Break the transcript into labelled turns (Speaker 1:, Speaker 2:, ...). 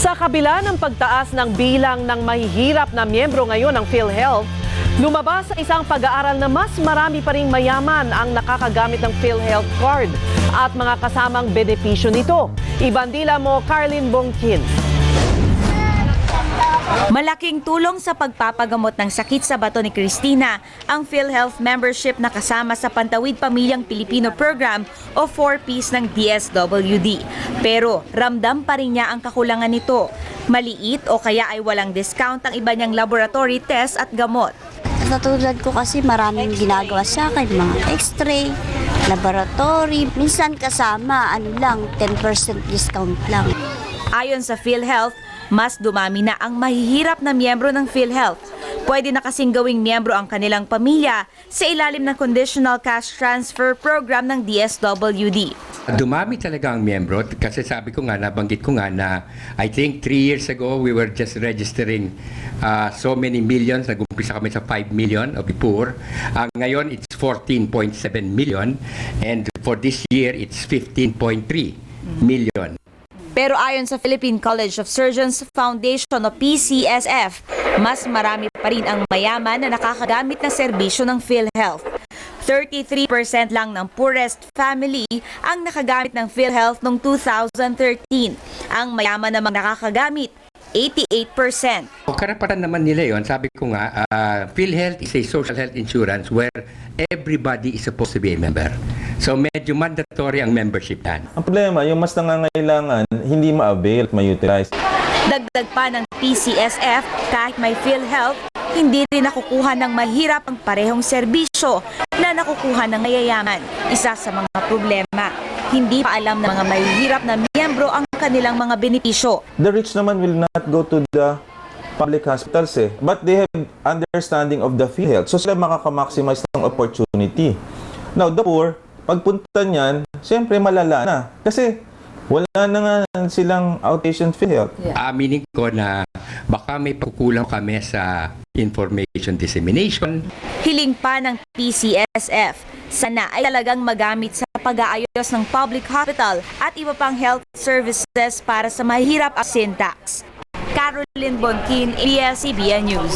Speaker 1: Sa kabila ng pagtaas ng bilang ng mahihirap na miyembro ngayon ng PhilHealth, lumabas sa isang pag-aaral na mas marami pa ring mayaman ang nakakagamit ng PhilHealth card at mga kasamang benepisyo nito. Ibandila mo, Carlin Bongkin.
Speaker 2: Malaking tulong sa pagpapagamot ng sakit sa bato ni Christina ang PhilHealth membership na kasama sa Pantawid Pamilyang Pilipino Program o 4Ps ng DSWD. Pero ramdam pa rin niya ang kakulangan nito. Maliit o kaya ay walang discount ang iba niyang laboratory test at gamot.
Speaker 3: Katulad ko kasi maraming ginagawa sa akin, mga x-ray, laboratory, minsan kasama, 10% discount lang.
Speaker 2: Ayon sa PhilHealth, mas dumami na ang mahihirap na miyembro ng PhilHealth. Pwede na kasing gawing miyembro ang kanilang pamilya sa ilalim ng Conditional Cash Transfer Program ng DSWD.
Speaker 4: Dumami talaga ang miyembro kasi sabi ko nga, nabanggit ko nga na I think 3 years ago we were just registering so many millions. Nag-umpisa kami sa 5 million of the poor. Ngayon it's 14.7 million and for this year it's 15.3 million.
Speaker 2: Pero ayon sa Philippine College of Surgeons Foundation o PCSF, mas marami pa rin ang mayaman na nakakagamit ng serbisyo ng PhilHealth. 33% lang ng poorest family ang nakagamit ng PhilHealth noong 2013. Ang mayaman namang nakakagamit, 88%.
Speaker 4: Karapatan naman nila yon. Sabi ko nga, PhilHealth is a social health insurance where everybody is supposed to be a member. So medyo mandatory ang membership yan.
Speaker 5: Ang problema, yung mas nangangailangan, hindi ma-avail at ma-utilize.
Speaker 2: Dagdag pa ng PCSF, kahit may PhilHealth, hindi rin nakukuha ng mahirap ang parehong serbisyo na nakukuha ng mayayaman. Isa sa mga problema, hindi pa alam ng mga mahihirap na miyembro ang kanilang mga benepisyo.
Speaker 5: The rich naman will not go to the public hospitals but they have understanding of the PhilHealth. So sila makaka-maximize ng opportunity. Now, the poor, pagpunta niyan, siyempre malala na. Kasi wala na nga silang outpatient PhilHealth.
Speaker 4: Aminin ko na baka may pagkukulang kami sa information dissemination.
Speaker 2: Hiling pa ng PCSF, sana ay talagang magamit sa pag-aayos ng public hospital at iba pang health services para sa mahirap at syntax. Caroline Bonkin, ABS-CBN News.